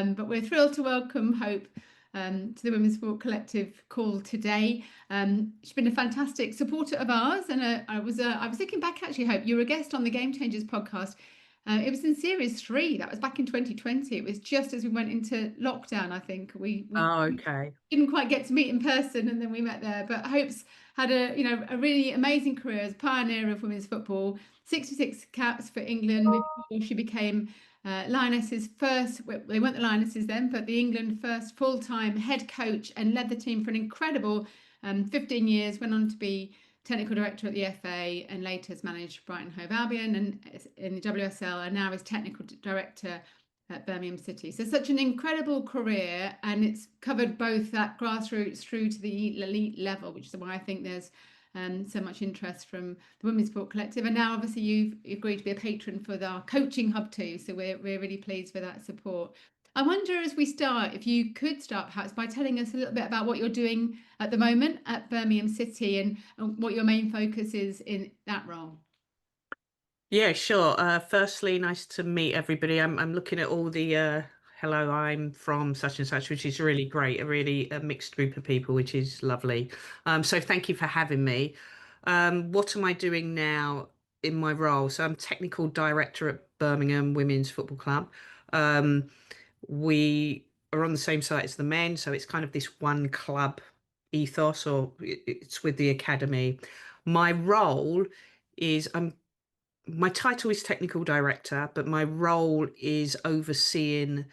But we're thrilled to welcome Hope to the Women's Sport Collective call today. She's been a fantastic supporter of ours, and I was thinking back actually, Hope, you were a guest on the Game Changers podcast. It was in series 3. That was back in 2020. It was just as we went into lockdown. I think we Oh, okay. didn't quite get to meet in person, and then we met there. But Hope's had a really amazing career as pioneer of women's football. 66 caps for England before she became Lionesses first. They weren't the Lionesses then, but the England first full-time head coach, and led the team for an incredible 15 years. Went on to be technical director at the FA, and later has managed Brighton Hove Albion and in the WSL, and now is technical director at Birmingham City. So such an incredible career, and it's covered both that grassroots through to the elite level, which is why I think there's so much interest from the Women's Sport Collective. And now obviously you've agreed to be a patron for our coaching hub too, so we're really pleased with that support. I wonder, as we start, if you could start perhaps by telling us a little bit about what you're doing at the moment at Birmingham City, and what your main focus is in that role. Yeah, sure. Firstly, nice to meet everybody. I'm looking at all the hello, I'm from such and such, which is really great. A mixed group of people, which is lovely. So thank you for having me. What am I doing now in my role? So I'm technical director at Birmingham Women's Football Club. Um, we are on the same site as the men, so it's kind of this one club ethos, or it's with the academy. My role is my title is technical director, but my role is overseeing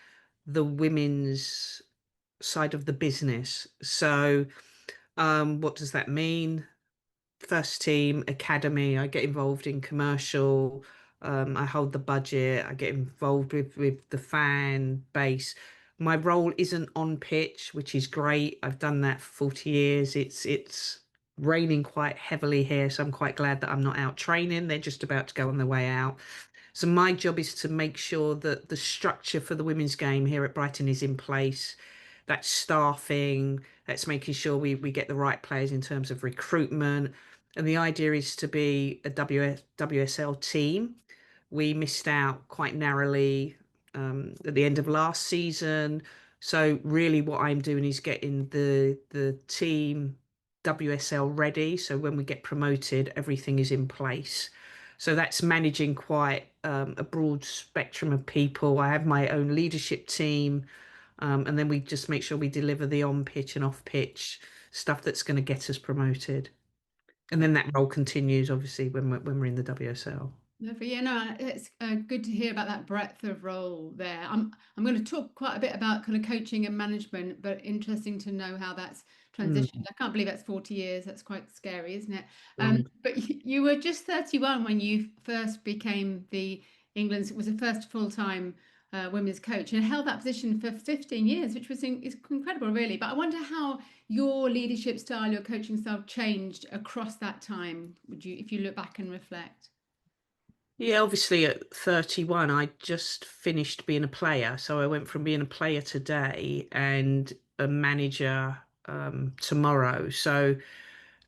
the women's side of the business. So, what does that mean? First team, academy, I get involved in commercial, I hold the budget, I get involved with the fan base. My role isn't on pitch, which is great. I've done that for 40 years. It's raining quite heavily here, so I'm quite glad that I'm not out training. They're just about to go on their way out. So my job is to make sure that the structure for the women's game here at Brighton is in place. That's staffing, that's making sure we get the right players in terms of recruitment. And the idea is to be a WSL team. We missed out quite narrowly at the end of last season. So really what I'm doing is getting the team WSL ready. So when we get promoted, everything is in place. So that's managing quite a broad spectrum of people. I have my own leadership team, and then we just make sure we deliver the on pitch and off pitch stuff that's going to get us promoted. And then that role continues, obviously, when we're in the WSL. Yeah, no, it's good to hear about that breadth of role there. I'm going to talk quite a bit about kind of coaching and management, but interesting to know how that's Mm, transitioned. I can't believe that's 40 years. That's quite scary, isn't it? long. But you were just 31 when you first became England's was the first full-time women's coach, and held that position for 15 years, which is incredible, really. But I wonder how your leadership style, your coaching style changed across that time. If you look back and reflect? Yeah, obviously at 31, I just finished being a player. So I went from being a player today and a manager tomorrow. So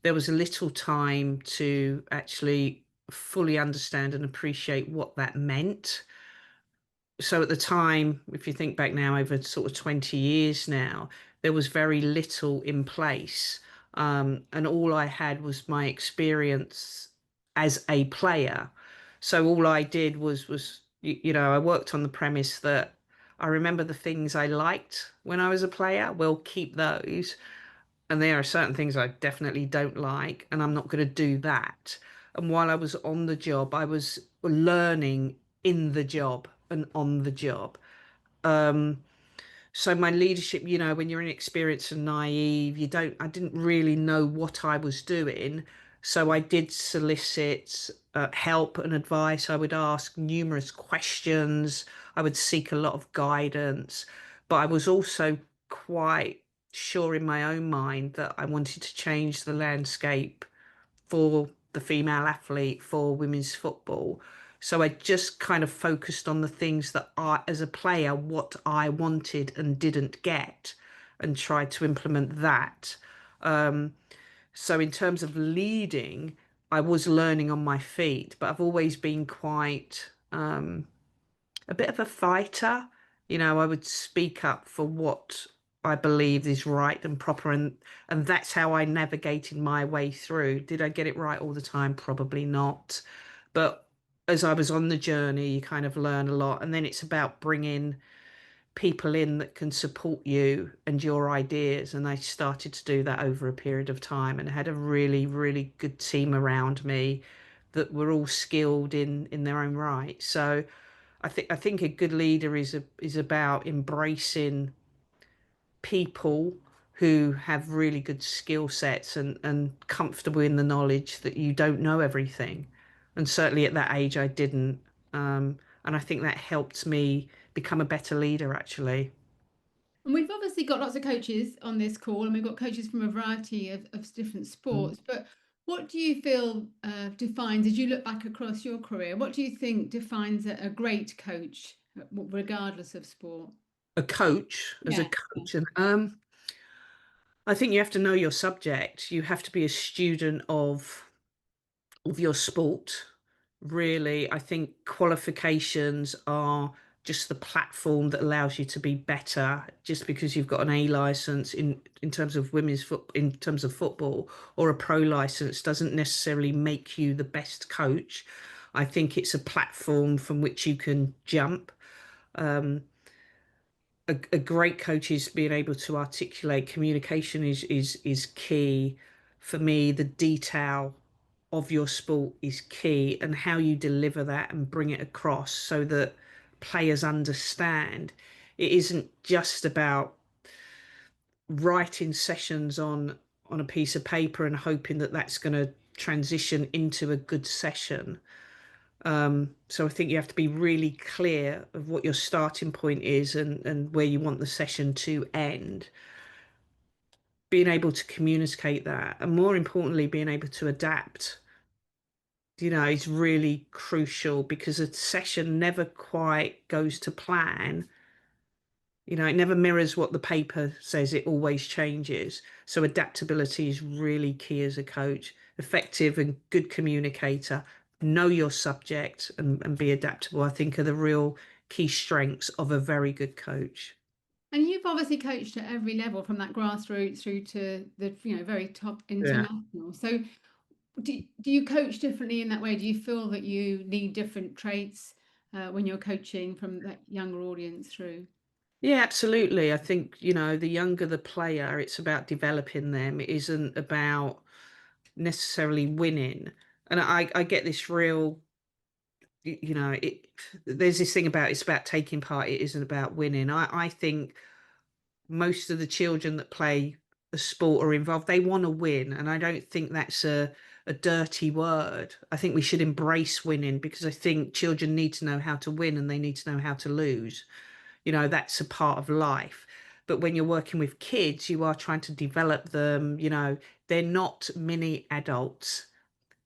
there was a little time to actually fully understand and appreciate what that meant. So at the time, if you think back now, over sort of 20 years now, there was very little in place. And all I had was my experience as a player. So all I did was I worked on the premise that I remember the things I liked when I was a player. We'll keep those. And there are certain things I definitely don't like, and I'm not going to do that. And while I was on the job, I was learning in the job and on the job. So my leadership, when you're inexperienced and naive, I didn't really know what I was doing. So I did solicit help and advice. I would ask numerous questions. I would seek a lot of guidance, but I was also quite sure in my own mind that I wanted to change the landscape for the female athlete, for women's football. So I just kind of focused on the things that as a player, what I wanted and didn't get, and tried to implement that. So in terms of leading, I was learning on my feet, but I've always been quite a bit of a fighter, I would speak up for what I believe is right and proper, and that's how I navigated my way through. Did I get it right all the time? Probably not. But as I was on the journey, you kind of learn a lot, and then it's about bringing people in that can support you and your ideas. And I started to do that over a period of time, and had a really, really good team around me that were all skilled in their own right. So I think a good leader is about embracing people who have really good skill sets, and comfortable in the knowledge that you don't know everything. And certainly at that age, I didn't. And I think that helped me become a better leader, actually. And we've obviously got lots of coaches on this call, and we've got coaches from a variety of different Mm. sports. But what do you feel defines, as you look back across your career, what do you think defines a great coach, regardless of sport? A coach, as a Yeah. coach, and I think you have to know your subject. You have to be a student of your sport. Really, I think qualifications are just the platform that allows you to be better. Just because you've got an A license in terms of women's foot in terms of football, or a pro license, doesn't necessarily make you the best coach. I think it's a platform from which you can jump. Um, a great coach is being able to articulate. Communication is key. For me, the detail of your sport is key, and how you deliver that and bring it across so that players understand. It isn't just about writing sessions on a piece of paper and hoping that that's going to transition into a good session. So I think you have to be really clear of what your starting point is, and where you want the session to end. Being able to communicate that, and more importantly, being able to adapt, is really crucial, because a session never quite goes to plan. It never mirrors what the paper says, it always changes. So adaptability is really key as a coach. Effective and good communicator, know your subject, and be adaptable, I think, are the real key strengths of a very good coach. And you've obviously coached at every level, from that grassroots through to the, very top Yeah. international. So do you coach differently in that way? Do you feel that you need different traits when you're coaching from that younger audience through? Yeah, absolutely. I think, the younger the player, it's about developing them. It isn't about necessarily winning. And I get this real, there's this thing about, it's about taking part, it isn't about winning. I think most of the children that play a sport or involved, they want to win. And I don't think that's a dirty word. I think we should embrace winning, because I think children need to know how to win, and they need to know how to lose. That's a part of life. But when you're working with kids, you are trying to develop them. They're not mini adults.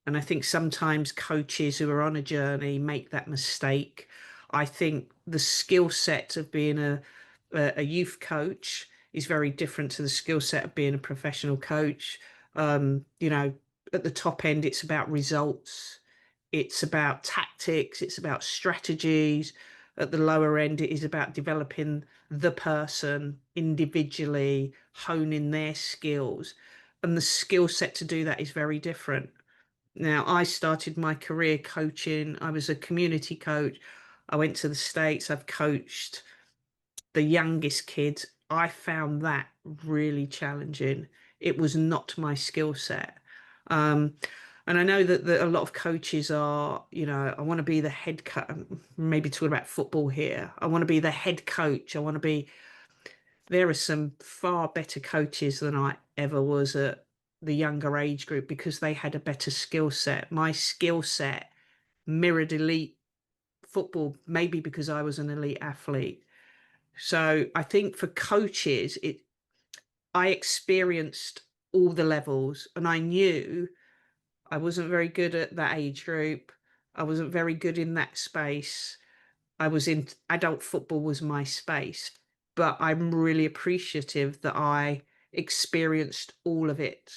And I think sometimes coaches who are on a journey make that mistake. I think the skill set of being a youth coach is very different to the skill set of being a professional coach. At the top end, it's about results, it's about tactics, it's about strategies. At the lower end, it is about developing the person individually, honing their skills. And the skill set to do that is very different. Now, I started my career coaching. I was a community coach. I went to the States. I've coached the youngest kids. I found that really challenging. It was not my skill set. Um, and I know that a lot of coaches are, I want to be the head coach, maybe talking about football here. I want to be the head coach. There are some far better coaches than I ever was at the younger age group, because they had a better skill set. My skill set mirrored elite football, maybe because I was an elite athlete. So I think for coaches, I experienced all the levels, and I knew I wasn't very good at that age group. I wasn't very good in that space. I was in adult football was my space, but I'm really appreciative that I experienced all of it,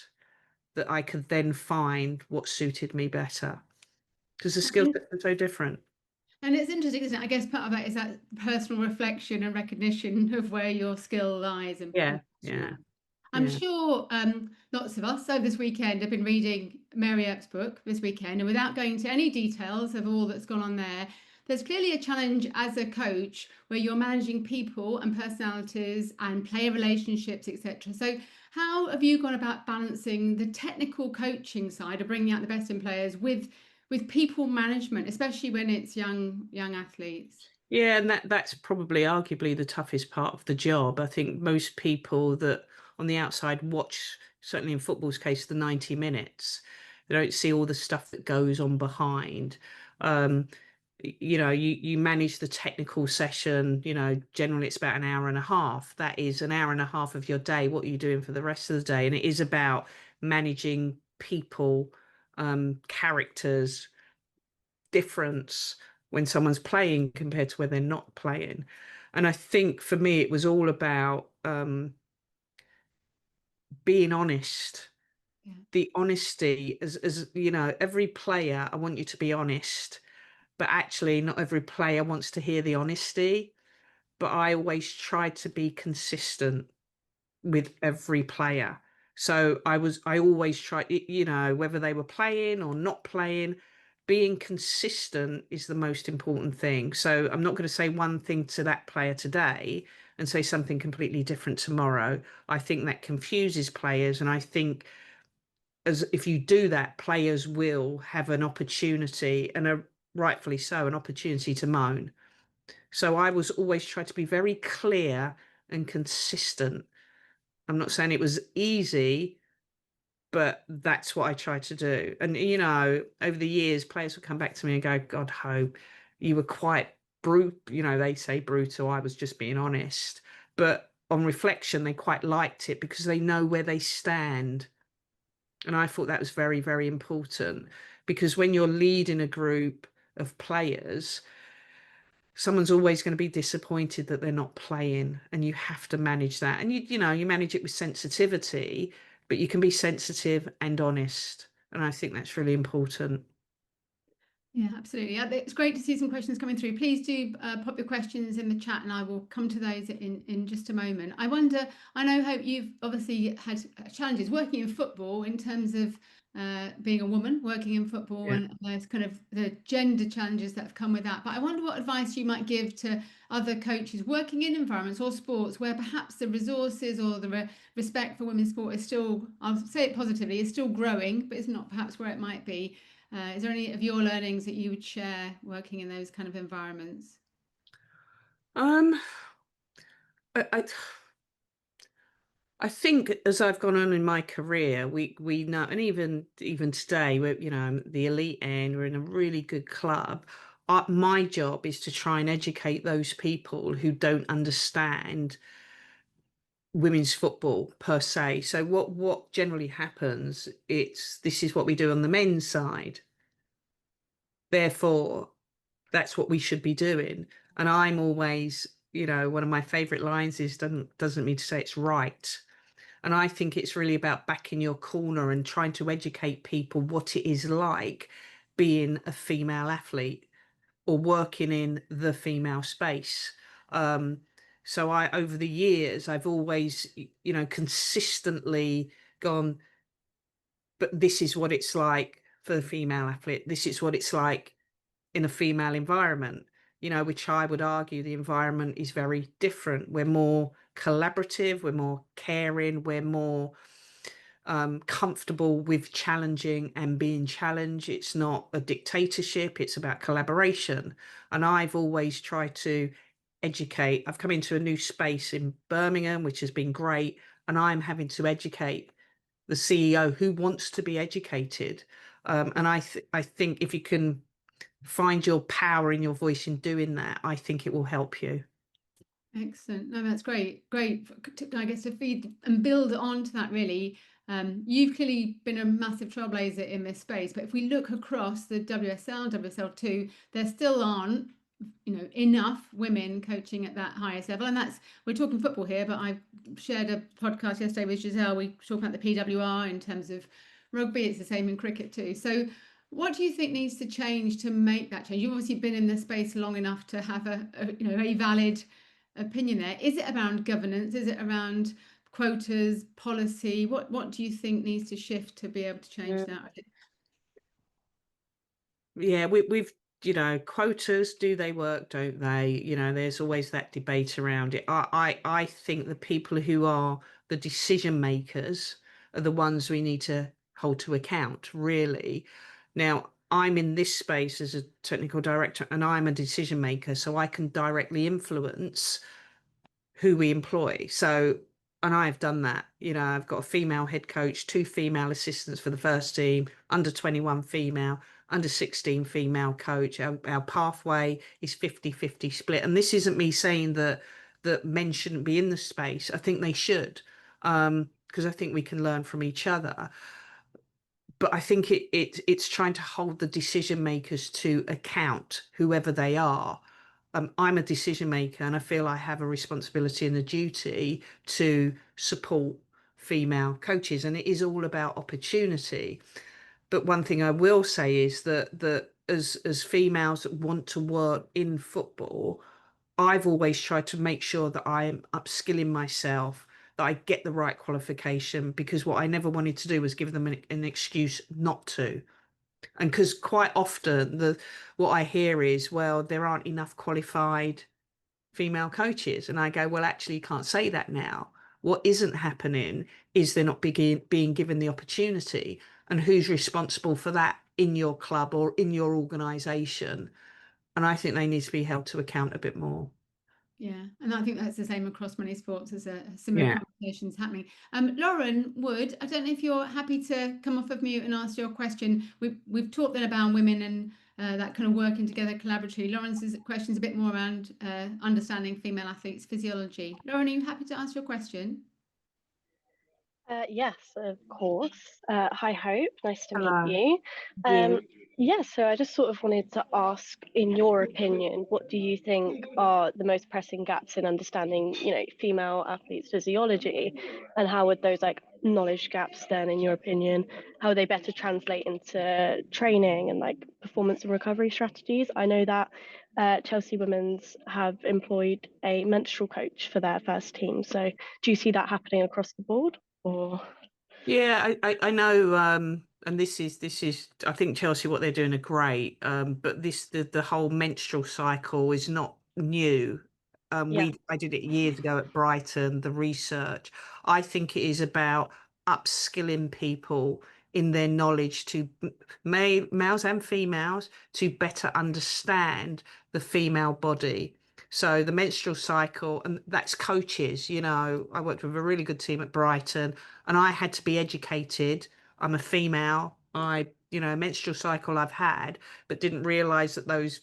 that I could then find what suited me better, because the skill sets are so different. And it's interesting, isn't it? I guess part of that is that personal reflection and recognition of where your skill lies and Yeah, passion. yeah, I'm yeah. sure lots of us over this weekend have been reading Mary Epp's book this weekend, and without going into any details of all that's gone on there, there's clearly a challenge as a coach where you're managing people and personalities and player relationships, etc. So, how have you gone about balancing the technical coaching side of bringing out the best in players with people management, especially when it's young athletes? Yeah, and that's probably arguably the toughest part of the job. I think most people that on the outside watch, certainly in football's case, the 90 minutes, they don't see all the stuff that goes on behind. Um, you manage the technical session, generally it's about an hour and a half. That is an hour and a half of your day. What are you doing for the rest of the day? And it is about managing people, characters, difference when someone's playing compared to when they're not playing. And I think for me, it was all about being honest. Yeah. The honesty, as every player, I want you to be honest, but actually, not every player wants to hear the honesty. But I always try to be consistent with every player. So I always try, whether they were playing or not playing, being consistent is the most important thing. So I'm not going to say one thing to that player today and say something completely different tomorrow. I think that confuses players. And I think as if you do that, players will have an opportunity, and rightfully so, an opportunity to moan. So I was always trying to be very clear and consistent. I'm not saying it was easy, but that's what I tried to do. And, over the years, players would come back to me and go, God, Hope, you were quite brute. They say brutal. I was just being honest. But on reflection, they quite liked it because they know where they stand. And I thought that was very, very important because when you're leading a group of players, someone's always going to be disappointed that they're not playing, and you have to manage that. And you manage it with sensitivity, but you can be sensitive and honest, and I think that's really important. Yeah, absolutely. It's great to see some questions coming through. Please do pop your questions in the chat and I will come to those in just a moment. I wonder, I know, Hope, you've obviously had challenges working in football in terms of being a woman working in football, Yeah. and there's kind of the gender challenges that have come with that. But I wonder what advice you might give to other coaches working in environments or sports where perhaps the resources or the respect for women's sport is still, I'll say it positively, is still growing, but it's not perhaps where it might be. Is there any of your learnings that you would share working in those kind of environments? um I I think as I've gone on in my career, we know, and even today, we're I'm at the elite end. We're in a really good club. My job is to try and educate those people who don't understand women's football per se. So what generally happens, this is what we do on the men's side. Therefore, that's what we should be doing. And I'm always, one of my favorite lines is doesn't mean to say it's right. And I think it's really about backing your corner and trying to educate people what it is like being a female athlete or working in the female space. Um, so over the years, I've always, consistently gone, but this is what it's like for the female athlete. This is what it's like in a female environment, which I would argue the environment is very different. We're more collaborative, we're more caring, we're more comfortable with challenging and being challenged. It's not a dictatorship, it's about collaboration. And I've always tried to educate. I've come into a new space in Birmingham, which has been great. And I'm having to educate the CEO who wants to be educated. And I think if you can find your power in your voice in doing that, I think it will help you. Excellent. No, that's great. Great. I guess to feed and build on to that, really. You've clearly been a massive trailblazer in this space, but if we look across the WSL, WSL2, there still aren't, enough women coaching at that highest level. And we're talking football here, but I shared a podcast yesterday with Giselle. We talk about the PWR in terms of rugby. It's the same in cricket too. So What do you think needs to change to make that change? You've obviously been in the space long enough to have a valid opinion there. Is it around governance? Is it around quotas, policy? What do you think needs to shift to be able to change that? Yeah, we've, quotas, do they work, don't they? There's always that debate around it. I think the people who are the decision makers are the ones we need to hold to account, really. Now, I'm in this space as a technical director and I'm a decision maker, so I can directly influence who we employ. So, and I've done that. I've got a female head coach, two female assistants for the first team, under 21 female, under 16 female coach. Our pathway is 50-50 split. And this isn't me saying that men shouldn't be in the space. I think they should, because I think we can learn from each other. But I think it's trying to hold the decision makers to account, whoever they are. I'm a decision maker and I feel I have a responsibility and a duty to support female coaches, and it is all about opportunity. But one thing I will say is that as females that want to work in football, I've always tried to make sure that I am upskilling myself, that I get the right qualification, because what I never wanted to do was give them an excuse not to. And because quite often what I hear is, well, there aren't enough qualified female coaches. And I go, well, actually, you can't say that now. What isn't happening is they're not being given the opportunity. And who's responsible for that in your club or in your organisation? And I think they need to be held to account a bit more. Yeah, and I think that's the same across many sports as a similar Yeah. conversations happening. Lauren Wood, I don't know if you're happy to come off of mute and ask your question. We've talked then about women and that kind of working together collaboratively. Lauren's question is a bit more around understanding female athletes' physiology. Lauren, are you happy to ask your question? Yes, of course. Hi, Hope. Nice to meet Hello. you. Yeah. Yeah, so I just sort of wanted to ask, in your opinion, what do you think are the most pressing gaps in understanding, female athletes' physiology, and how would those like knowledge gaps then, in your opinion, how would they better translate into training and like performance and recovery strategies? I know that Chelsea Women's have employed a menstrual coach for their first team. So do you see that happening across the board? Or Yeah, I know, and this is I think Chelsea, what they're doing are great. But the whole menstrual cycle is not new. yeah. I did it years ago at Brighton, the research. I think it is about upskilling people in their knowledge to males and females to better understand the female body. So the menstrual cycle, and that's coaches. I worked with a really good team at Brighton and I had to be educated. I'm a female. Menstrual cycle I've had, but didn't realize that those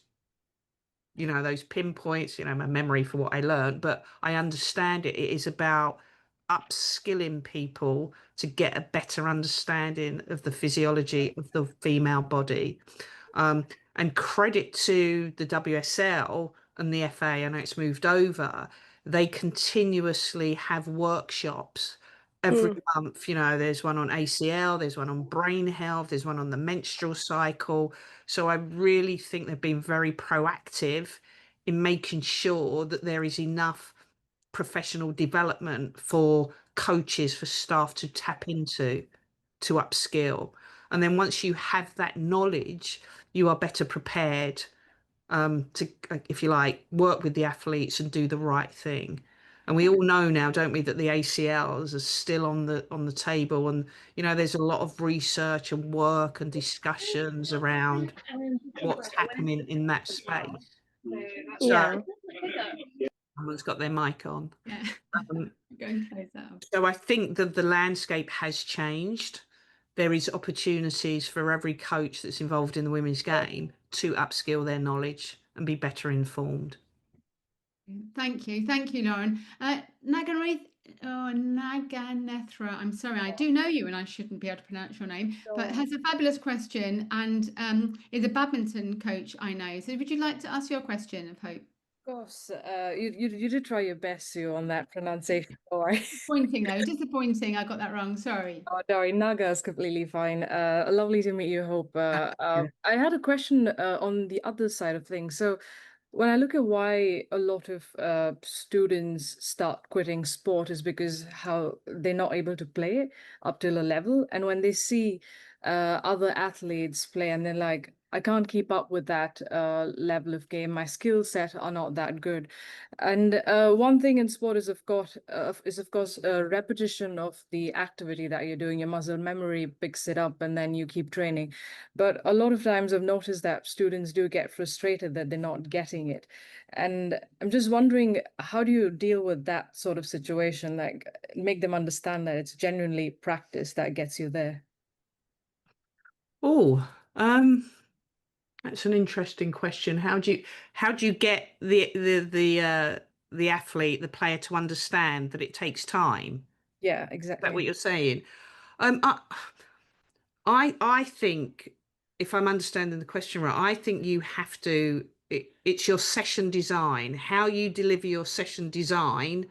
pinpoints, my memory for what I learned, but I understand it. It is about upskilling people to get a better understanding of the physiology of the female body. Um, and credit to the WSL and the FA, I know it's moved over, they continuously have workshops every Mm, month. There's one on ACL, there's one on brain health, there's one on the menstrual cycle. So I really think they've been very proactive in making sure that there is enough professional development for coaches, for staff to tap into, to upskill. And then once you have that knowledge, you are better prepared to, if you like, work with the athletes and do the right thing. And we all know now, don't we, that the ACLs are still on the table, and there's a lot of research and work and discussions around what's happening in that space. So yeah. someone's got their mic on. Yeah, Um, go and close that up. so I think that the landscape has changed. There is opportunities for every coach that's involved in the women's game to upskill their knowledge and be better informed. Thank you, Lauren. Naganethra, I'm sorry, I do know you and I shouldn't be able to pronounce your name, but Sure. has a fabulous question and is a badminton coach I know. So would you like to ask your question of Hope? course, you did try your best, Sue, on that pronunciation. All right. Disappointing though, disappointing. I got that wrong. Sorry. Oh, no, Naga is completely fine. Lovely to meet you, Hope. I had a question on the other side of things. So, when I look at why a lot of students start quitting sport is because how they're not able to play it up till a level, and when they see other athletes play, and they're like, I can't keep up with that level of game. My skill set are not that good. And one thing in sport is of course a repetition of the activity that you're doing. Your muscle memory picks it up, and then you keep training. But a lot of times I've noticed that students do get frustrated that they're not getting it. And I'm just wondering, how do you deal with that sort of situation? Like, make them understand that it's genuinely practice that gets you there. Oh, that's an interesting question. How do you get the athlete, the player, to understand that it takes time? Yeah, Is that exactly. what you're saying? Um, I, I think, if I'm understanding the question right, I think you have to. It's your session design, how you deliver your session design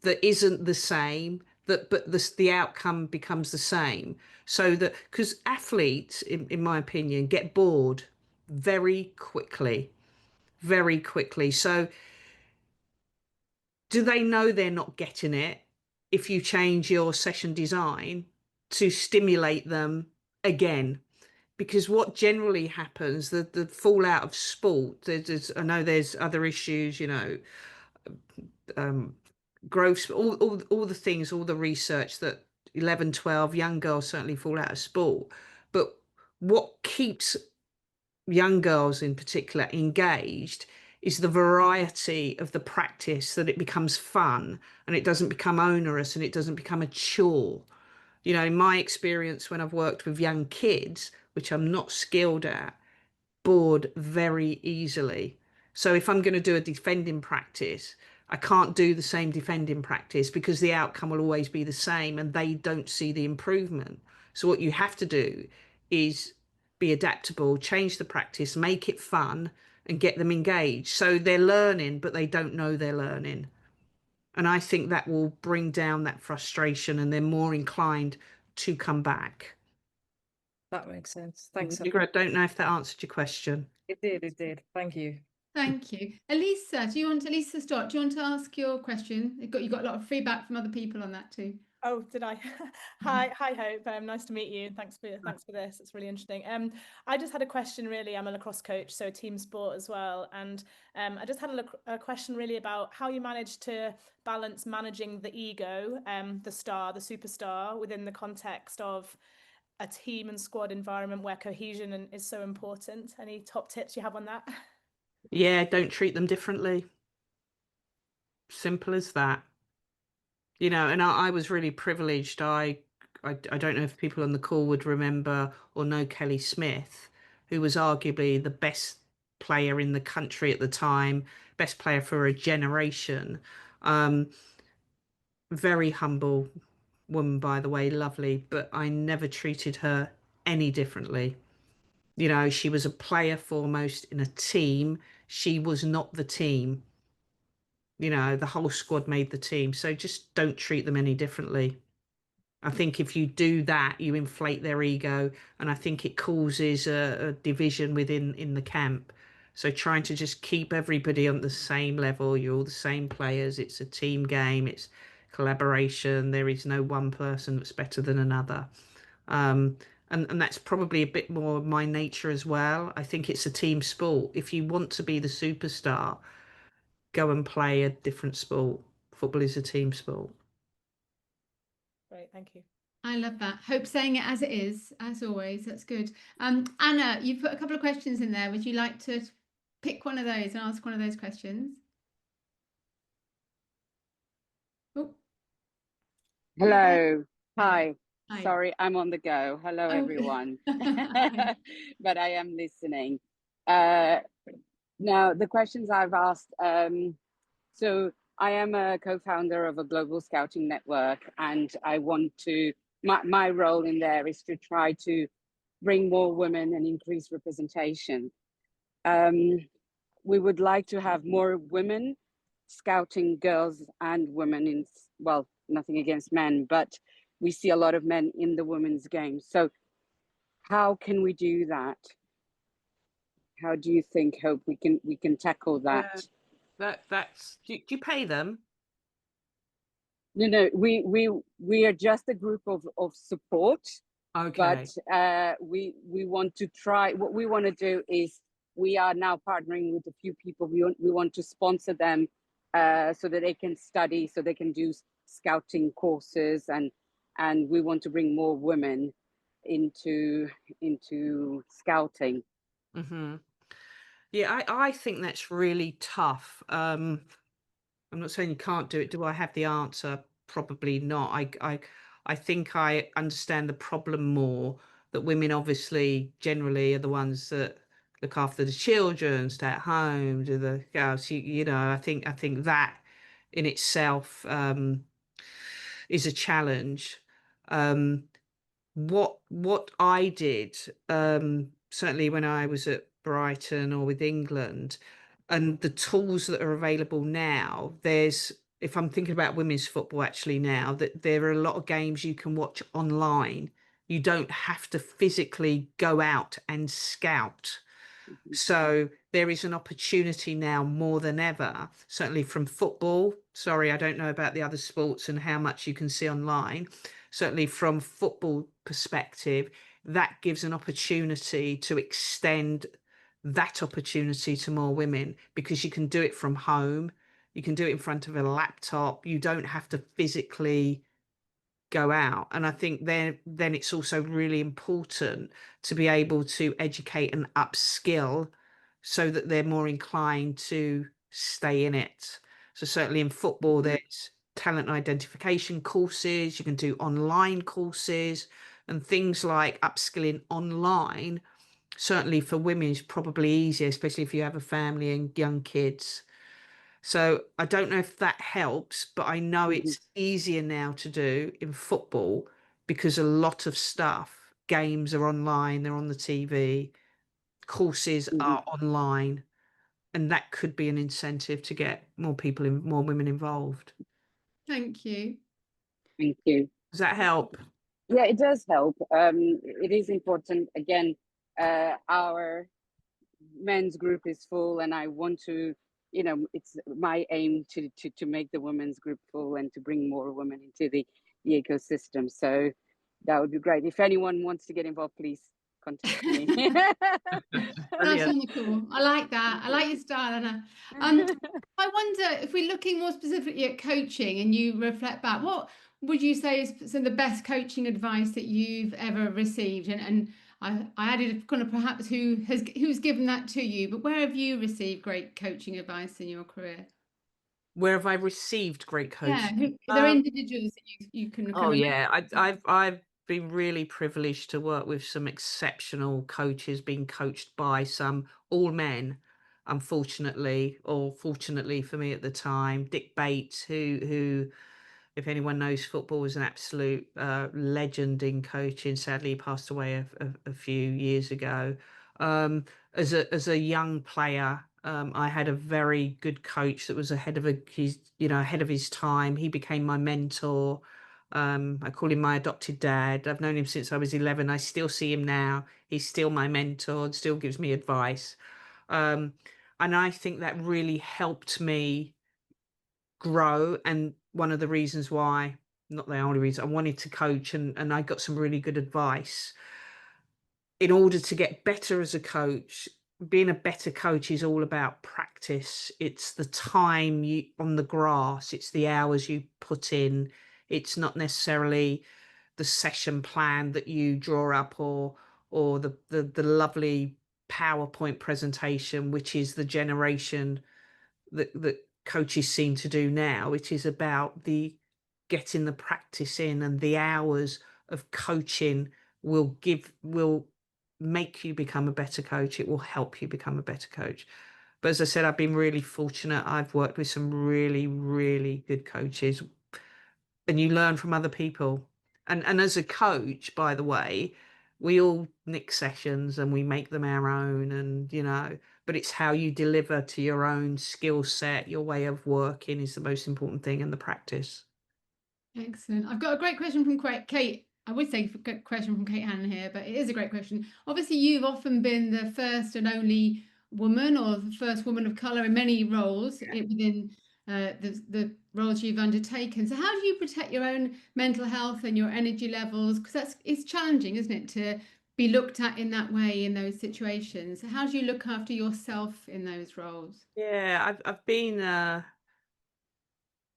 that isn't the same. But the outcome becomes the same. So that, because athletes, in my opinion, get bored very quickly, very quickly. So do they know they're not getting it if you change your session design to stimulate them again? Because what generally happens, the fallout of sport, I know there's other issues, growth, all the things, all the research that 11, 12 young girls certainly fall out of sport. But what keeps young girls in particular engaged is the variety of the practice, that it becomes fun and it doesn't become onerous and it doesn't become a chore. In my experience, when I've worked with young kids, which I'm not skilled at, bored very easily. So if I'm going to do a defending practice, I can't do the same defending practice because the outcome will always be the same and they don't see the improvement. So what you have to do is be adaptable, change the practice, make it fun, and get them engaged. So they're learning, but they don't know they're learning. And I think that will bring down that frustration and they're more inclined to come back. That makes sense. Thanks. I don't know if that answered your question. It did. Thank you. Thank you. Elisa, Elisa Stott, do you want to ask your question? You got a lot of feedback from other people on that too. Oh, did I? Hi, Hope. Nice to meet you. Thanks for this. It's really interesting. I just had a question. Really, I'm a lacrosse coach, so team sport as well, and I just had a question really about how you manage to balance managing the ego, the superstar, within the context of a team and squad environment where cohesion is so important. Any top tips you have on that? Yeah, don't treat them differently. Simple as that. And I was really privileged. I don't know if people on the call would remember or know Kelly Smith, who was arguably the best player in the country at the time, best player for a generation. Very humble woman, by the way, lovely, but I never treated her any differently. She was a player foremost in a team. She was not the team. The whole squad made the team. So just don't treat them any differently. I think if you do that, you inflate their ego, and I think it causes a division in the camp. So trying to just keep everybody on the same level, you're all the same players. It's a team game. It's collaboration. There is no one person that's better than another. And that's probably a bit more my nature as well. I think it's a team sport. If you want to be the superstar, go and play a different sport. Football is a team sport. Great, thank you. I love that. Hope saying it as it is, as always. That's good. Anna, you've put a couple of questions in there. Would you like to pick one of those and ask one of those questions? Oh. Hello. Hi. Hi. Sorry, I'm on the go. Hello, everyone. But I am listening. Now, the questions I've asked. So I am a co-founder of a global scouting network, and I want to, my role in there is to try to bring more women and increase representation. we would like to have more women scouting, girls and women in, well, nothing against men, but we see a lot of men in the women's game. So how can we do that? How do you think, Hope, we can tackle that? That's do you pay them? No, we are just a group of support. Okay. But we want to try. What we want to do is we are now partnering with a few people. We want to sponsor them so that they can study, so they can do scouting courses, and we want to bring more women into scouting. Mm-hmm. Yeah, I think that's really tough. I'm not saying you can't do it. Do I have the answer? Probably not. I think I understand the problem more, that women obviously generally are the ones that look after the children, stay at home, do the house. You know, I think that in itself is a challenge. What I did, certainly when I was at Brighton or with England, and the tools that are available now, if I'm thinking about women's football actually now, that there are a lot of games you can watch online. You don't have to physically go out and scout. So there is an opportunity now more than ever, certainly from football. Sorry, I don't know about the other sports and how much you can see online. Certainly from football perspective, that gives an opportunity to extend that opportunity to more women, because you can do it from home. You can do it in front of a laptop. You don't have to physically go out. And I think then it's also really important to be able to educate and upskill so that they're more inclined to stay in it. So certainly in football, there's talent identification courses, you can do online courses, and things like upskilling online, certainly for women, is probably easier, especially if you have a family and young kids. So I don't know if that helps, but I know it's easier now to do in football because a lot of stuff, games are online, they're on the TV, courses are online, and that could be an incentive to get more women involved. Thank you. Thank you. Does that help? Yeah, it does help. It is important. Again, our men's group is full, and I want to, it's my aim to make the women's group full and to bring more women into the ecosystem. So that would be great. If anyone wants to get involved, please contact me. That's wonderful. I like that. I like your style, Anna. I wonder if we're looking more specifically at coaching and you reflect back, what would you say is some of the best coaching advice that you've ever received? And I added kind of perhaps who's given that to you, but where have you received great coaching advice in your career? Where have I received great Yeah, coaching? there are individuals that you can Oh yeah, I've been really privileged to work with some exceptional coaches, being coached by some all men, unfortunately, or fortunately for me at the time. Dick Bates, who if anyone knows football, was an absolute legend in coaching. Sadly, he passed away a few years ago. As a young player, I had a very good coach that was ahead of his time. He became my mentor. I call him my adopted dad. I've known him since I was 11. I still see him now. He's still my mentor and still gives me advice. And I think that really helped me grow. And one of the reasons why, not the only reason, I wanted to coach, and I got some really good advice. In order to get better as a coach, being a better coach is all about practice. It's the time you on the grass, it's the hours you put in. It's not necessarily the session plan that you draw up, or the lovely PowerPoint presentation, which is the generation that coaches seem to do now. It is about the getting the practice in, and the hours of coaching will make you become a better coach. It will help you become a better coach. But as I said, I've been really fortunate. I've worked with some really, really good coaches, and you learn from other people. And as a coach, by the way, we all nick sessions and we make them our own, and but it's how you deliver to your own skill set, your way of working is the most important thing, and the practice. Excellent. I've got a great question from Kate. I would say a question from Kate Hannon here, but it is a great question. Obviously, you've often been the first and only woman, or the first woman of colour in many roles within the roles you've undertaken. So how do you protect your own mental health and your energy levels? Because it's challenging, isn't it, to be looked at in that way in those situations? How do you look after yourself in those roles? Yeah, I've been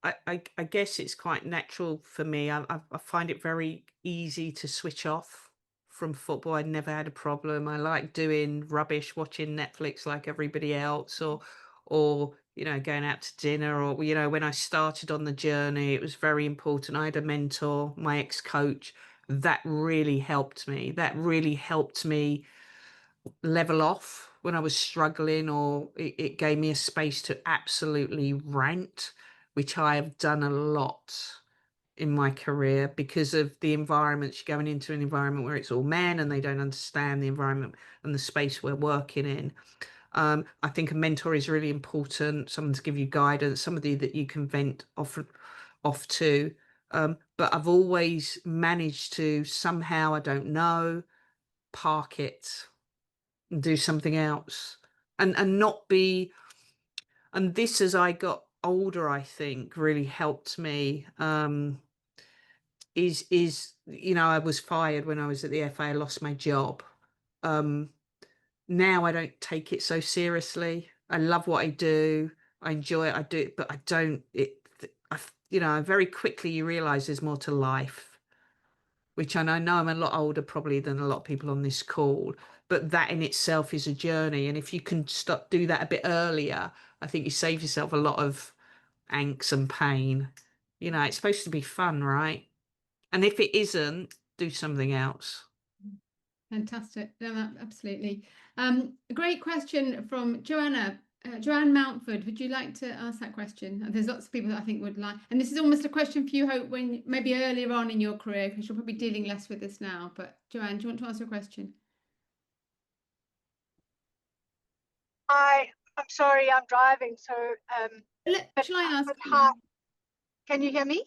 I guess it's quite natural for me. I find it very easy to switch off from football. I never had a problem. I like doing rubbish, watching Netflix like everybody else, or you know, going out to dinner, or you know, when I started on the journey, it was very important. I had a mentor, my ex-coach, that really helped me. That really helped me level off when I was struggling, or it gave me a space to absolutely rant, which I have done a lot in my career because of the environments. You're going into an environment where it's all men and they don't understand the environment and the space we're working in. I think a mentor is really important, someone to give you guidance, somebody that you can vent off to. But I've always managed to somehow, I don't know, park it and do something else, and not be. And this, as I got older, I think really helped me. Is you know, I was fired when I was at the FA. I lost my job. Now I don't take it so seriously. I love what I do. I enjoy it. I do it, but I don't. You know, very quickly you realise there's more to life, which I know I'm a lot older probably than a lot of people on this call, but that in itself is a journey. And if you can do that a bit earlier, I think you save yourself a lot of angst and pain. You know, it's supposed to be fun, right? And if it isn't, do something else. Fantastic. No, absolutely. A great question from Joanna. Joanne Mountford, would you like to ask that question? There's lots of people that I think would like, and this is almost a question for you, Hope, when maybe earlier on in your career, because you're probably dealing less with this now. But Joanne, do you want to ask a question? I'm sorry, I'm driving, so shall I ask? Can you hear me?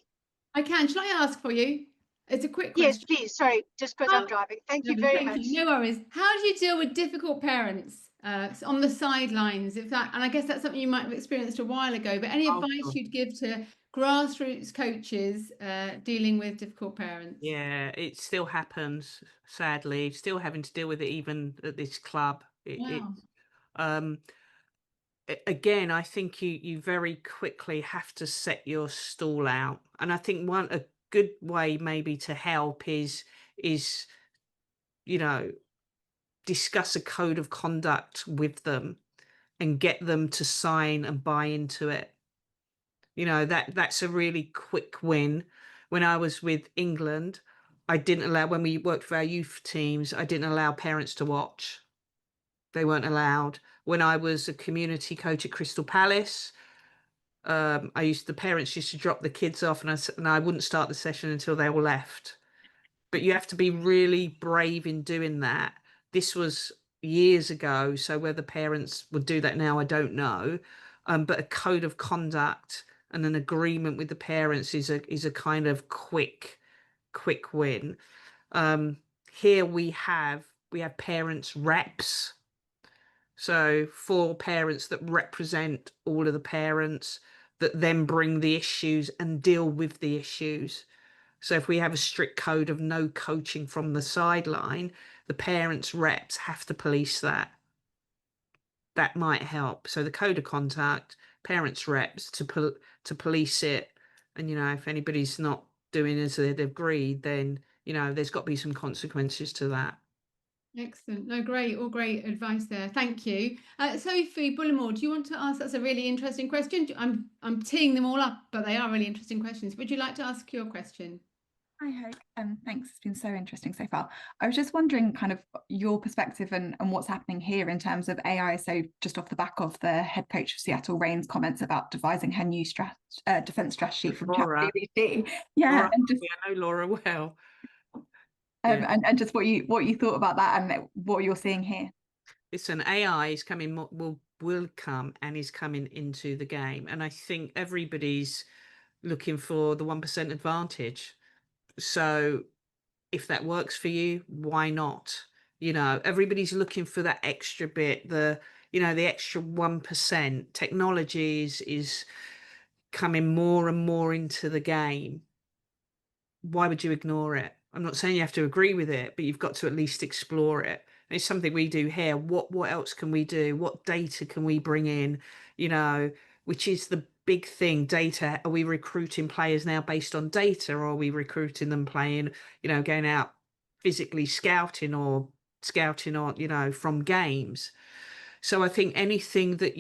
I can. Shall I ask for you? It's a quick question. Yes, please. Sorry, just because I'm driving. Thank you very much. No worries. How do you deal with difficult parents on the sidelines? And I guess that's something you might have experienced a while ago. But any advice you'd give to grassroots coaches dealing with difficult parents? Yeah, it still happens. Sadly, still having to deal with it even at this club. Again, I think you very quickly have to set your stall out, and I think a good way maybe to help is you know, discuss a code of conduct with them and get them to sign and buy into it. You know, that's a really quick win. When I was with England, I didn't allow, when we worked for our youth teams, I didn't allow parents to watch. They weren't allowed. When I was a community coach at Crystal Palace, the parents used to drop the kids off, and I wouldn't start the session until they all left. But you have to be really brave in doing that. This was years ago, so whether parents would do that now, I don't know. But a code of conduct and an agreement with the parents is a kind of quick win. Here we have parents reps. So 4 parents that represent all of the parents that then bring the issues and deal with the issues. So if we have a strict code of no coaching from the sideline, the parents reps have to police that. That might help. So the code of conduct, parents reps to police it. And, you know, if anybody's not doing as they've agreed, then, you know, there's got to be some consequences to that. Excellent. No, great. All great advice there. Thank you. Sophie Bullimore, do you want to ask? That's a really interesting question. I'm teeing them all up, but they are really interesting questions. Would you like to ask your question? Hi, Hope. Thanks. It's been so interesting so far. I was just wondering kind of your perspective and what's happening here in terms of AI. So just off the back of the head coach of Seattle Reign's comments about devising her new defense strategy from ChatGPT. Yeah, Laura, and just I know Laura well. and just what you thought about that and what you're seeing here. Listen, AI is coming, will come and is coming into the game. And I think everybody's looking for the 1% advantage. So if that works for you, why not? You know, everybody's looking for that extra bit, the extra 1%. Technology is coming more and more into the game. Why would you ignore it? I'm not saying you have to agree with it, but you've got to at least explore it. And it's something we do here. What else can we do? What data can we bring in? You know, which is the big thing. Data. Are we recruiting players now based on data, or are we recruiting them playing, going out physically scouting on, from games? So I think anything that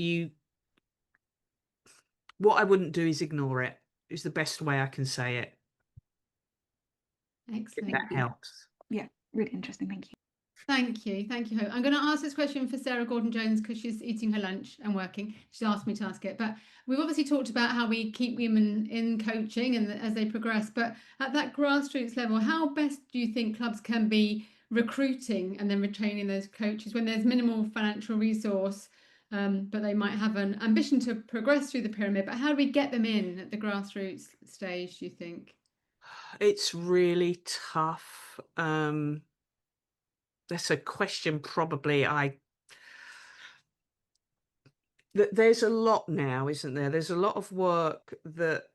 what I wouldn't do is ignore it, is the best way I can say it. Excellent. That helps. Yeah, really interesting. Thank you. Thank you. Thank you, Hope. I'm going to ask this question for Sarah Gordon-Jones because she's eating her lunch and working. She's asked me to ask it. But we've obviously talked about how we keep women in coaching and as they progress. But at that grassroots level, how best do you think clubs can be recruiting and then retaining those coaches when there's minimal financial resource, but they might have an ambition to progress through the pyramid? But how do we get them in at the grassroots stage, do you think? It's really tough. That's a question probably there's a lot now, isn't there? There's a lot of work that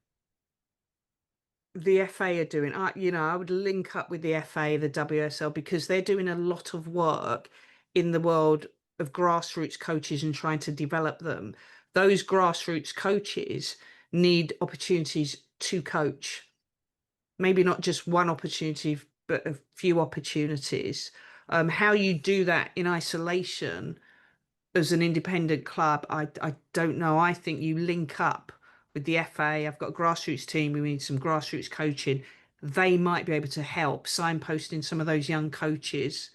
the FA are doing. I would link up with the FA, the WSL, because they're doing a lot of work in the world of grassroots coaches and trying to develop them. Those grassroots coaches need opportunities to coach. Maybe not just one opportunity, but a few opportunities. How you do that in isolation as an independent club, I don't know. I think you link up with the FA. I've got a grassroots team. We need some grassroots coaching. They might be able to help signposting some of those young coaches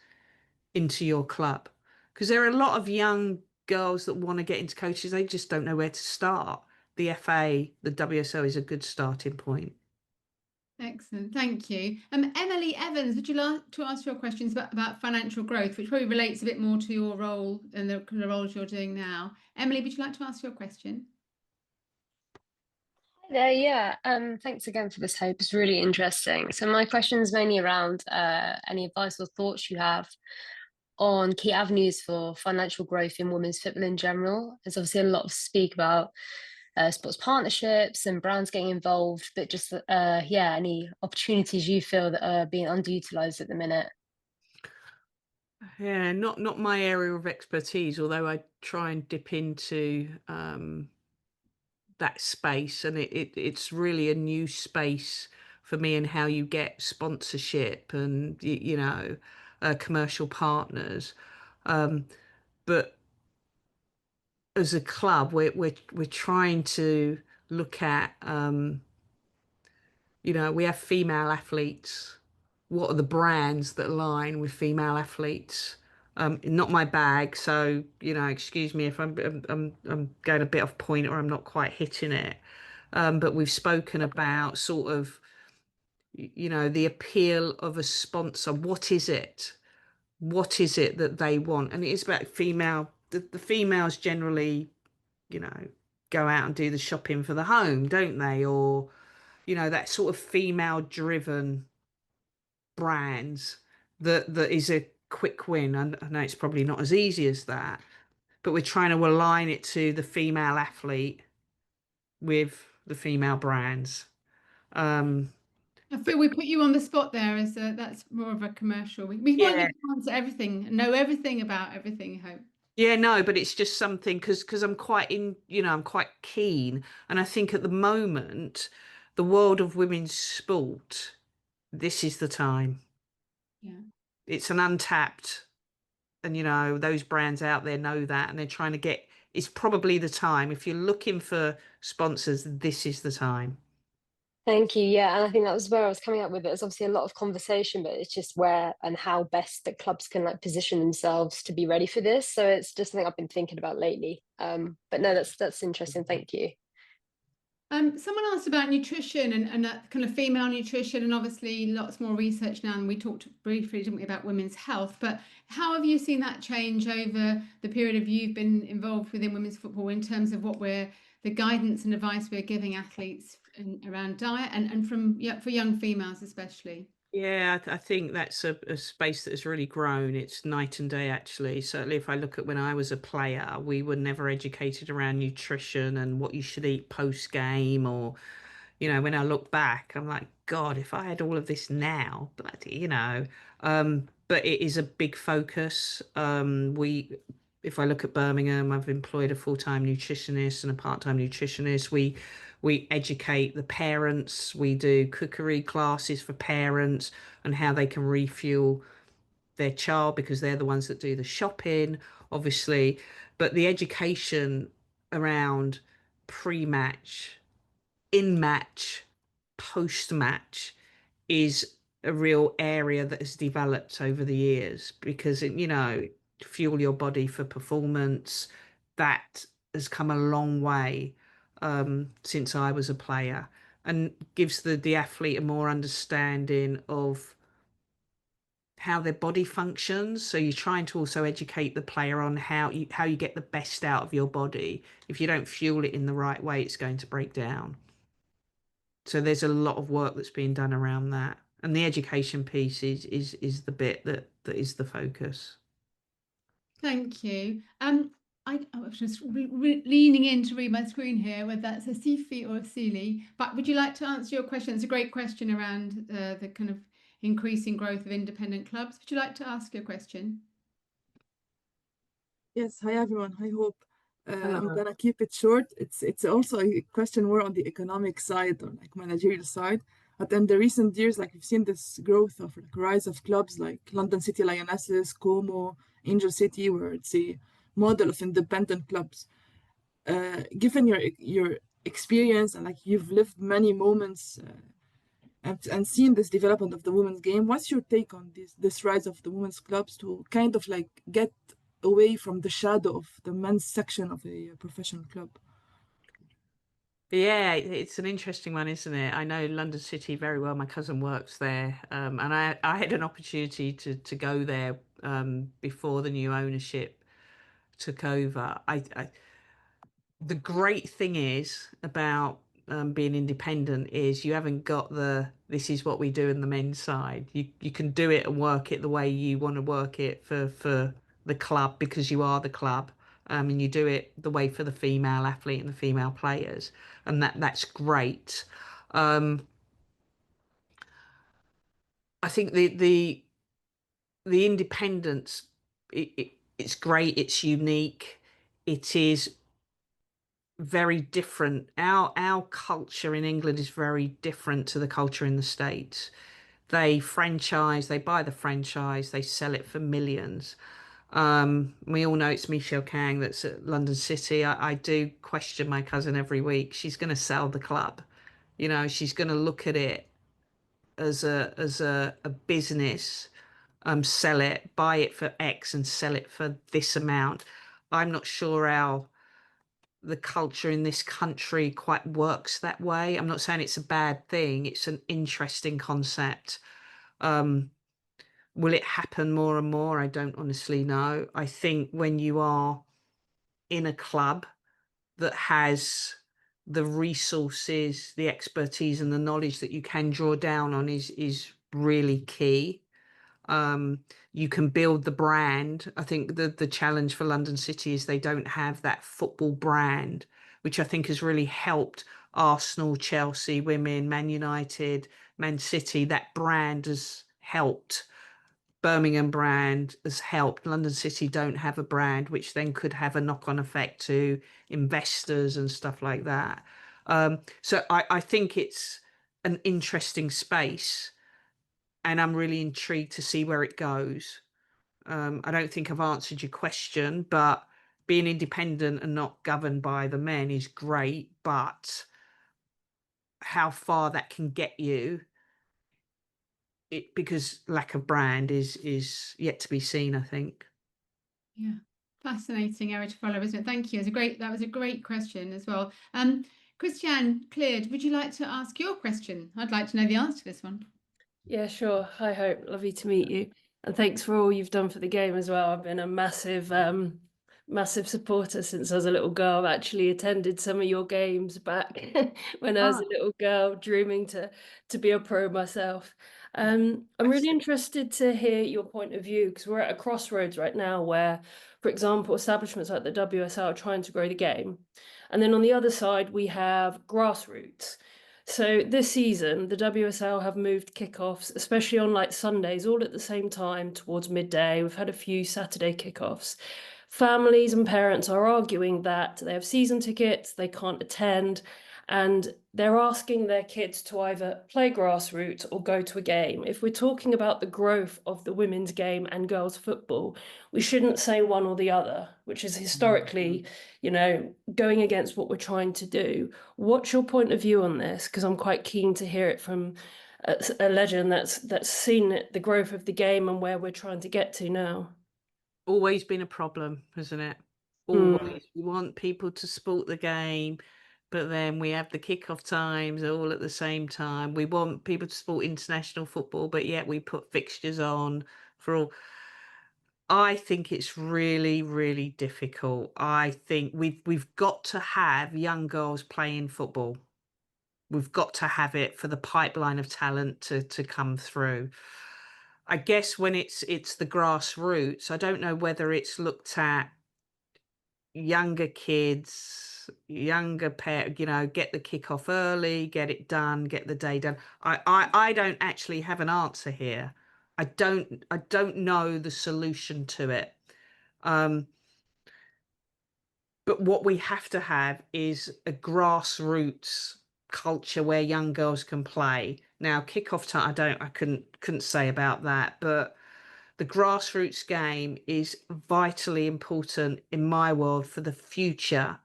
into your club, because there are a lot of young girls that want to get into coaches. They just don't know where to start. The FA, the WSL is a good starting point. Excellent, thank you. Emily Evans, would you like to ask your questions about financial growth, which probably relates a bit more to your role and the kind of roles you're doing now? Emily, would you like to ask your question? Hi there, yeah. Thanks again for this, Hope. It's really interesting. So my question is mainly around any advice or thoughts you have on key avenues for financial growth in women's football in general. There's obviously a lot of speak about sports partnerships and brands getting involved, but just any opportunities you feel that are being underutilized at the minute? Yeah, not my area of expertise, although I try and dip into that space, and it's really a new space for me, and how you get sponsorship and commercial partners. But as a club, we're trying to look at we have female athletes. What are the brands that align with female athletes? Not my bag, so excuse me if I'm going a bit off point or I'm not quite hitting it. But we've spoken about sort of the appeal of a sponsor. What is it? What is it that they want? And it is about female. The females generally, go out and do the shopping for the home, don't they? Or that sort of female-driven brands that is a quick win. And I know it's probably not as easy as that, but we're trying to align it to the female athlete with the female brands. I feel we put you on the spot there, as that's more of a commercial. We want you to answer everything, know everything about everything, Hope. Yeah, no, but it's just something because I'm quite I'm quite keen, and I think at the moment, the world of women's sport, this is the time. Yeah, it's an untapped, and those brands out there know that, and they're trying to get. It's probably the time. If you're looking for sponsors, this is the time. Thank you. Yeah, and I think that was where I was coming up with it. There's obviously a lot of conversation, but it's just where and how best that clubs can position themselves to be ready for this. So it's just something I've been thinking about lately. But no, that's interesting. Thank you. Someone asked about nutrition and that kind of female nutrition, and obviously lots more research now. And we talked briefly, didn't we, about women's health. But how have you seen that change over the period of you've been involved within women's football in terms of the guidance and advice we're giving athletes around diet and for young females especially? Yeah, I think that's a space that has really grown. It's night and day, actually. Certainly, if I look at when I was a player, we were never educated around nutrition and what you should eat post game. Or, when I look back, I'm like, God, if I had all of this now, but it is a big focus. If I look at Birmingham, I've employed a full-time nutritionist and a part-time nutritionist. We educate the parents. We do cookery classes for parents and how they can refuel their child, because they're the ones that do the shopping, obviously. But the education around pre-match, in-match, post-match is a real area that has developed over the years, because fuel your body for performance, that has come a long way since I was a player, and gives the athlete a more understanding of how their body functions. So you're trying to also educate the player on how you get the best out of your body. If you don't fuel it in the right way, it's going to break down. So there's a lot of work that's being done around that, and the education piece is the bit that is the focus. Thank you. I was just leaning in to read my screen here, whether that's a Sifi or a Sealy. But would you like to answer your question? It's a great question around the kind of increasing growth of independent clubs. Would you like to ask your question? Yes. Hi, everyone. Hi, Hope. I'm Hello. gonna keep it short. It's also a question more on the economic side or like managerial side. But in the recent years, like we've seen this growth of like rise of clubs like London City Lionesses, Como, Angel City, where it's a model of independent clubs. Given your experience and like you've lived many moments and seen this development of the women's game, what's your take on this rise of the women's clubs to kind of like get away from the shadow of the men's section of a professional club? Yeah, it's an interesting one, isn't it? I know London City very well. My cousin works there, and I had an opportunity to go there before the new ownership took over. The great thing is about being independent is you haven't got this is what we do in the men's side. You can do it and work it the way you want to work it for the club, because you are the club, and you do it the way for the female athlete and the female players, and that's great. I think the independence, it's great, it's unique, it is very different. Our culture in England is very different to the culture in the States. They franchise, they buy the franchise, they sell it for millions. We all know it's Michelle Kang that's at London City. I do question my cousin every week. She's going to sell the club. She's going to look at it as a business, sell it, buy it for X and sell it for this amount. I'm not sure how the culture in this country quite works that way. I'm not saying it's a bad thing. It's an interesting concept. Will it happen more and more? I don't honestly know. I think when you are in a club that has the resources, the expertise and the knowledge that you can draw down on is really key. You can build the brand. I think the challenge for London City is they don't have that football brand, which I think has really helped Arsenal, Chelsea, women, Man United, Man City. That brand has helped. Birmingham brand has helped. London City don't have a brand, which then could have a knock-on effect to investors and stuff like that. So I think it's an interesting space, and I'm really intrigued to see where it goes. I don't think I've answered your question, but being independent and not governed by the men is great, but how far that can get you, because lack of brand is yet to be seen, I think. Yeah, fascinating area to follow, isn't it? Thank you. That was a great question as well. Christiane Cleared, would you like to ask your question? I'd like to know the answer to this one. Yeah, sure. Hi, Hope. Lovely to meet you. And thanks for all you've done for the game as well. I've been a massive supporter since I was a little girl. I've actually attended some of your games back when I was a little girl, dreaming to be a pro myself. I'm really interested to hear your point of view, because we're at a crossroads right now where, for example, establishments like the WSL are trying to grow the game. And then on the other side, we have grassroots. So this season, the WSL have moved kickoffs, especially on like Sundays, all at the same time towards midday. We've had a few Saturday kickoffs. Families and parents are arguing that they have season tickets, they can't attend, and they're asking their kids to either play grassroots or go to a game. If we're talking about the growth of the women's game and girls' football, we shouldn't say one or the other, which is historically, you know, going against what we're trying to do. What's your point of view on this? Because I'm quite keen to hear it from a legend that's seen the growth of the game and where we're trying to get to now. Always been a problem, hasn't it? Always. We want people to support the game, but then we have the kickoff times all at the same time. We want people to support international football, but yet we put fixtures on for all. I think it's really, really difficult. I think we've got to have young girls playing football. We've got to have it for the pipeline of talent to come through. I guess when it's the grassroots, I don't know whether it's looked at younger kids, younger you know, get the kickoff early, get it done, get the day done. I don't actually have an answer here. I don't know the solution to it. But what we have to have is a grassroots culture where young girls can play. Now, kickoff time, I couldn't say about that, but the grassroots game is vitally important in my world for the future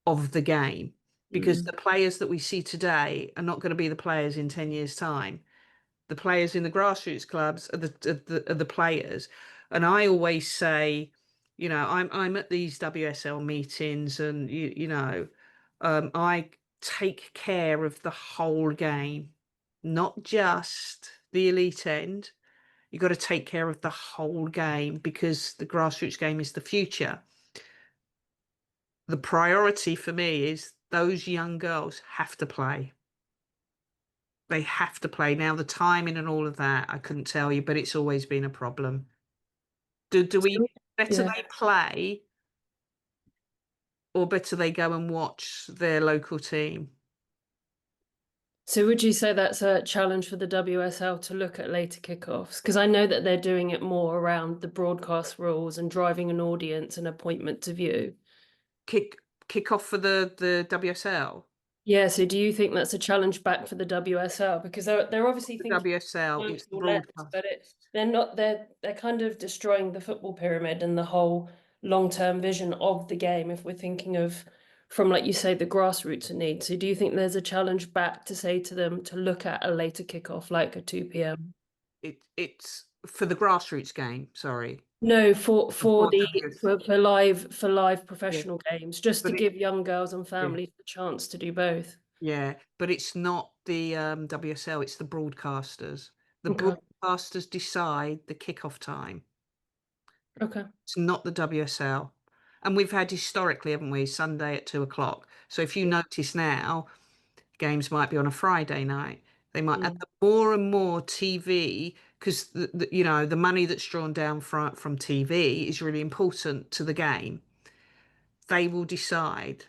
of the game, because the players that we see today are not going to be the players in 10 years' time. The players in the grassroots clubs are the players. And I always say, you know, I'm at these WSL meetings, and you know, I take care of the whole game, not just the elite end. You've got to take care of the whole game, because the grassroots game is the future. The priority for me is those young girls have to play. They have to play. Now, the timing and all of that, I couldn't tell you, but it's always been a problem. Do we better they play, or better they go and watch their local team? So would you say that's a challenge for the WSL to look at later kickoffs? Because I know that they're doing it more around the broadcast rules and driving an audience and appointment to view. Kick off for the WSL? Yeah, so do you think that's a challenge back for the WSL? Because they're obviously thinking WSL, it's the broadcast. but they're kind of destroying the football pyramid and the whole long-term vision of the game, if we're thinking of, from, like you say, the grassroots need. So do you think there's a challenge back to say to them to look at a later kickoff, like a 2 p.m? It's for the grassroots game, sorry. No, for live professional games, just to give young girls and families the chance to do both. Yeah, but it's not the WSL, it's the broadcasters. The broadcasters decide the kickoff time. Okay. It's not the WSL. And we've had historically, haven't we, Sunday at 2:00. So if you notice now, games might be on a Friday night. They might add more and more TV, because you know, the money that's drawn down from TV is really important to the game. They will decide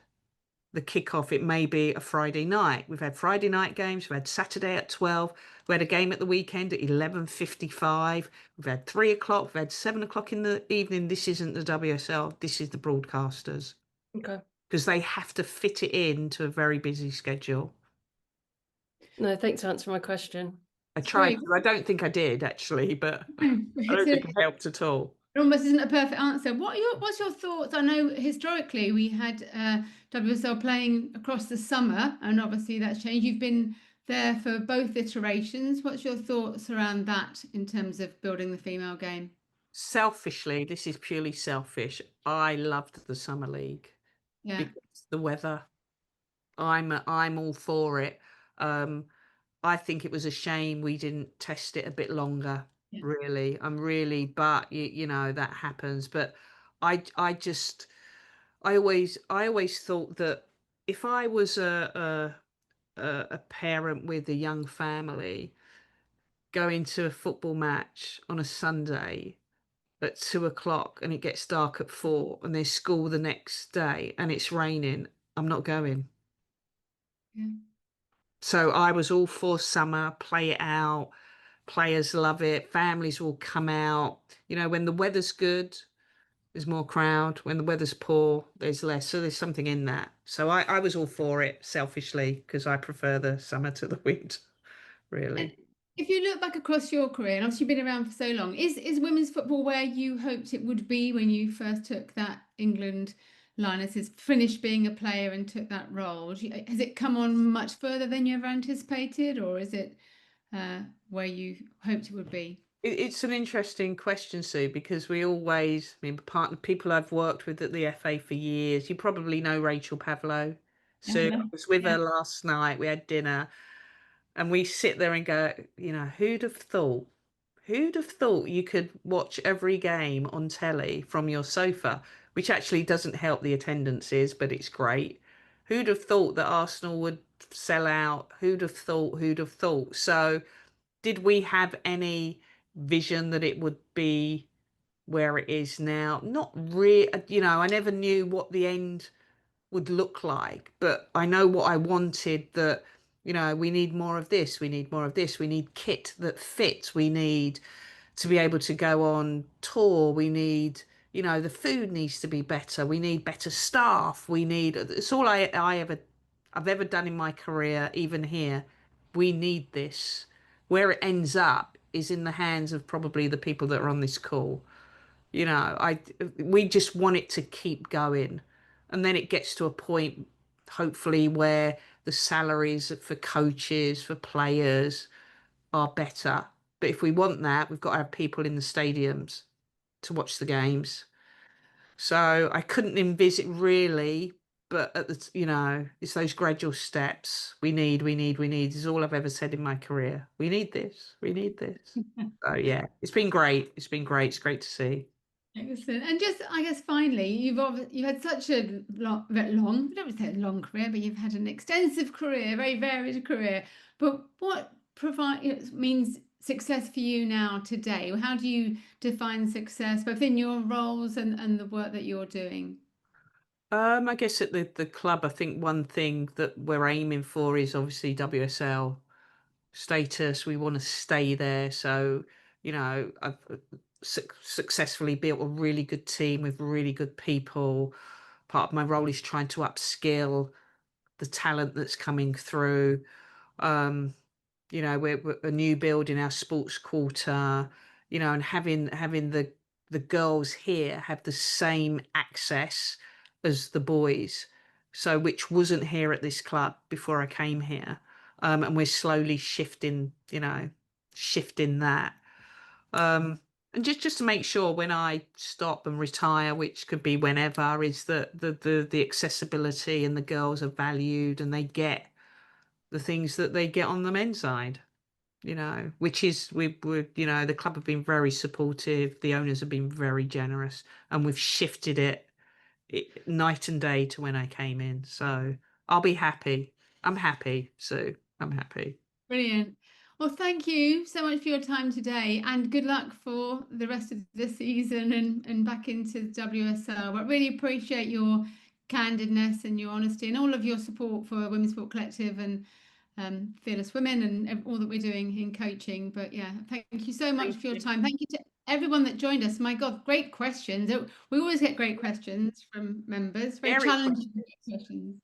the kickoff. It may be a Friday night. We've had Friday night games. We've had Saturday at 12. We had a game at the weekend at 11:55. We've had 3:00. We've had 7:00 in the evening. This isn't the WSL. This is the broadcasters. Okay. Because they have to fit it into a very busy schedule. No, thanks for answering my question. I tried. I don't think I did, actually, but I don't think it helped at all. It almost isn't a perfect answer. What's your thoughts? I know historically we had WSL playing across the summer, and obviously that's changed. You've been there for both iterations. What's your thoughts around that in terms of building the female game? Selfishly, this is purely selfish. I loved the summer league. Yeah. Because the weather. I'm all for it. I think it was a shame we didn't test it a bit longer. Yeah. Really, but you know that happens. But I always thought that if I was a parent with a young family going to a football match on a Sunday at 2 o'clock and it gets dark at 4 and there's school the next day and it's raining, I'm not going. Yeah. So I was all for summer, play it out. Players love it. Families will come out. You know, when the weather's good, there's more crowd. When the weather's poor, there's less. So there's something in that. So I was all for it selfishly because I prefer the summer to the winter, really. And if you look back across your career, and obviously you've been around for so long, is women's football where you hoped it would be when you first took that England Lionesses, finished being a player and took that role? Has it come on much further than you ever anticipated, or is it where you hoped it would be? It's an interesting question, Sue, because we always, I mean, people I've worked with at the FA for years, you probably know Rachel Pavlo. So I was with her last night, we had dinner, and we sit there and go, you know, who'd have thought? Who'd have thought you could watch every game on telly from your sofa, which actually doesn't help the attendances, but it's great. Who'd have thought that Arsenal would sell out? Who'd have thought? Who'd have thought? So, did we have any vision that it would be where it is now? Not really. You know, I never knew what the end would look like, but I know what I wanted, that, you know, we need more of this, we need more of this, we need kit that fits, we need to be able to go on tour, we need, you know, the food needs to be better, we need better staff, we need, it's all I've ever done in my career, even here. We need this. Where it ends up is in the hands of probably the people that are on this call. You know, we just want it to keep going. And then it gets to a point, hopefully, where the salaries for coaches, for players are better. But if we want that, we've got to have people in the stadiums to watch the games. So I couldn't envisage really, but at the, you know, it's those gradual steps. We need. This is all I've ever said in my career. We need this. We need this. So yeah, it's been great. It's been great. It's great to see. Excellent. And just, I guess, finally, you've had such a long, I don't say a long career, but you've had an extensive career, very varied career. But what means success for you now today? How do you define success, both in your roles and the work that you're doing? I guess at the club, I think one thing that we're aiming for is obviously WSL status. We want to stay there. So, you know, I've successfully built a really good team with really good people. Part of my role is trying to upskill the talent that's coming through. You know, we're a new build in our sports quarter, you know, and having the girls here have the same access as the boys. So which wasn't here at this club before I came here. And we're slowly shifting, you know, shifting that. And just to make sure when I stop and retire, which could be whenever, is that the accessibility and the girls are valued and they get the things that they get on the men's side, you know, which is we're you know, the club have been very supportive, the owners have been very generous, and we've shifted it night and day to when I came in. So I'll be happy. I'm happy, Sue. I'm happy. Brilliant. Well, thank you so much for your time today, and good luck for the rest of the season and back into WSL. But really appreciate your candidness and your honesty and all of your support for Women's Sport Collective and Fearless Women and all that we're doing in coaching. But yeah, thank you so much for your time. Thank you to everyone that joined us. My God, great questions. We always get great questions from members, very challenging questions.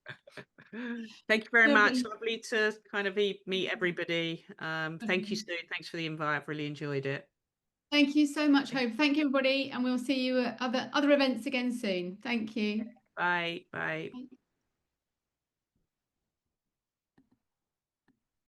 Thank you very much. Lovely to kind of meet everybody. Thank you, Sue. Thanks for the invite. I've really enjoyed it. Thank you so much, Hope. Thank you, everybody, and we'll see you at other events again soon. Thank you. Bye. Bye.